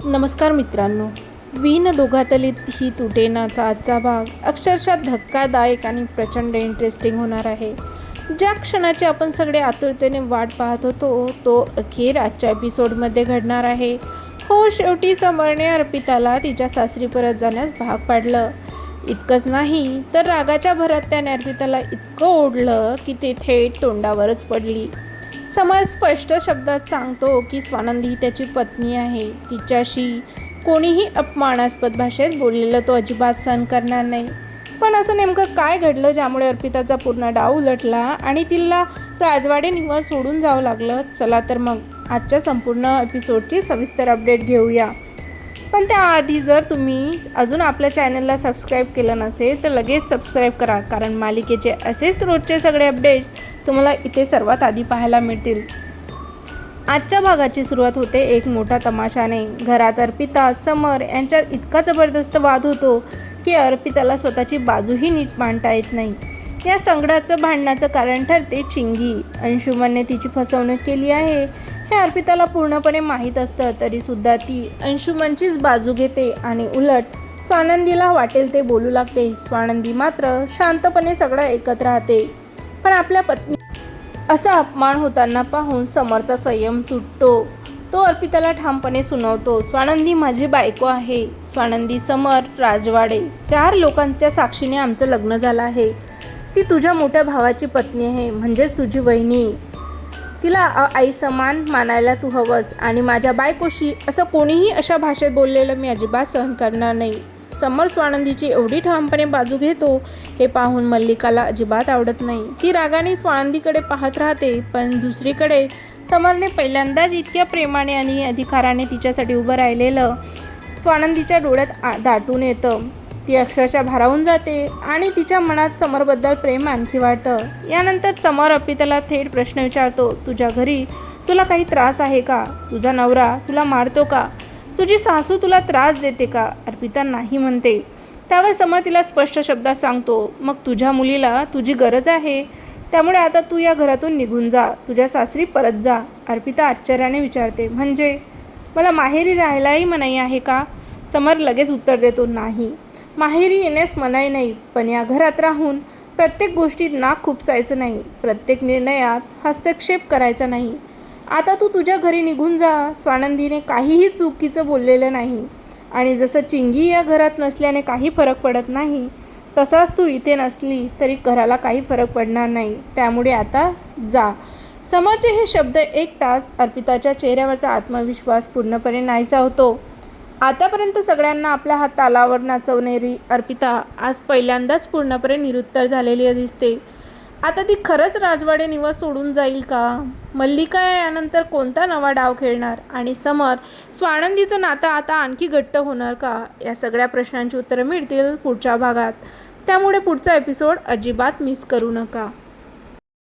नमस्कार मित्रांनो, विण दोघातलीत ही तुटेनाचा आजचा भाग अक्षरशः धक्कादायक आणि प्रचंड इंटरेस्टिंग होणार आहे. ज्या क्षणाची आपण सगळे आतुरतेने वाट पाहत होतो तो अखेर आजच्या एपिसोडमध्ये घडणार आहे. हो, शेवटी समरने अर्पिताला तिच्या सासरी परत जाण्यास भाग पाडलं. इतकंच नाही तर रागाच्या भरात त्याने अर्पिताला इतकं ओढलं की ते थेट तोंडावरच पडली. समर स्पष्ट शब्दात सांगतो की स्वानंदी त्याची पत्नी आहे. तिच्याशी कोणीही अपमानास्पद भाषेत बोललेलं तो अजिबात सहन करणार नाही. पण असं नेमकं काय घडलं ज्यामुळे अर्पिताचा पूर्ण डाव उलटला आणि तिला राजवाडे निवास सोडून जावं लागलं? चला तर मग आजच्या संपूर्ण एपिसोडची सविस्तर अपडेट घेऊया. पण त्याआधी जर तुम्ही अजून आपल्या चॅनलला सबस्क्राईब केलं नसेल तर लगेच सबस्क्राईब करा, कारण मालिकेचे असेच रोजचे सगळे अपडेट्स तुम्हाला इथे सर्वात आधी पाहायला मिळतील. आजच्या भागाची सुरुवात होते एक मोठा तमाशाने. घरात अर्पिता समर यांच्यात इतका जबरदस्त वाद होतो की अर्पिताला स्वतःची बाजूही नीट मांडता येत नाही. या संकटाचं भांडणाचं कारण ठरते चिंगी. अंशुमनने तिची फसवणूक केली आहे हे अर्पिताला पूर्णपणे माहीत असतं, तरीसुद्धा ती अंशुमनचीच बाजू घेते आणि उलट स्वानंदीला वाटेल ते बोलू लागते. स्वानंदी मात्र शांतपणे सगळं ऐकत राहते. पण आपल्या पत्नी असा अपमान होताना पाहून समरचा संयम तुटतो. तो अर्पिताला ठामपणे सुनावतो, स्वानंदी माझी बायको आहे. स्वानंदी, समर, राजवाडे 4 लोकांच्या साक्षीने आमचं लग्न झालं आहे. ती तुझ्या मोठ्या भावाची पत्नी आहे, म्हणजेच तुझी वहिनी. तिला आई समान मानायला तू हवंस आणि माझ्या बायकोशी असं कोणीही अशा भाषेत बोललेलं मी अजिबात सहन करणार नाही. समर स्वानंदीची एवढी ठामपणे बाजू घेतो हे पाहून मल्लिकाला अजिबात आवडत नाही. ती रागाने स्वानंदीकडे पाहत राहते, पण दुसरीकडे समरने पहिल्यांदाच इतक्या प्रेमाने आणि अधिकाराने तिच्यासाठी उभं राहिलेलं स्वानंदीच्या डोळ्यात दाटून येतं. ती अक्षरशः भारावून जाते आणि तिच्या मनात समरबद्दल प्रेम आणखी वाढतं. यानंतर समर अर्पिताला थेट प्रश्न विचारतो, तुझ्या घरी तुला काही त्रास आहे का? तुझा नवरा तुला मारतो का? तुझी सासू तुला त्रास देते का? अर्पिता नाही म्हणते. त्यावर समर तिला स्पष्ट शब्दात सांगतो, मग तुझ्या मुलीला तुझी गरज आहे, त्यामुळे आता तू या घरातून निघून जा, तुझ्या सासरी परत जा. अर्पिता आश्चर्याने विचारते, म्हणजे मला माहेरी राहायलाही मनाई आहे का? समर लगेच उत्तर देतो, नाही, माहेरी येण्यास मनाई नाही, पण या घरात राहून प्रत्येक गोष्टीत नाक खुपसायचं नाही, प्रत्येक निर्णयात हस्तक्षेप करायचा नाही. आता तू तुझ्या घरी निघून जा. स्वानंदीने काहीही चुकीचं बोललेलं नाही आणि जसं चिंगी या घरात नसल्याने काही फरक पडत नाही, तसाच तू इथे नसली तरी घराला काही फरक पडणार नाही, त्यामुळे आता जा. समरचे हे शब्द ऐकताच अर्पिताच्या चेहऱ्यावरचा आत्मविश्वास पूर्णपणे नाहीसा होतो. आतापर्यंत सगळ्यांना आपल्या तालावर नाचवणारी अर्पिता आज पहिल्यांदाच पूर्णपणे निरुत्तर झालेली दिसते. आता ती खरंच राजवाडे निवास सोडून जाईल का? मल्लिका यानंतर कोणता नवा डाव खेळणार आणि समर स्वानंदीचं नातं आता आणखी घट्ट होणार का? या सगळ्या प्रश्नांची उत्तरं मिळतील पुढच्या भागात, त्यामुळे पुढचा एपिसोड अजिबात मिस करू नका.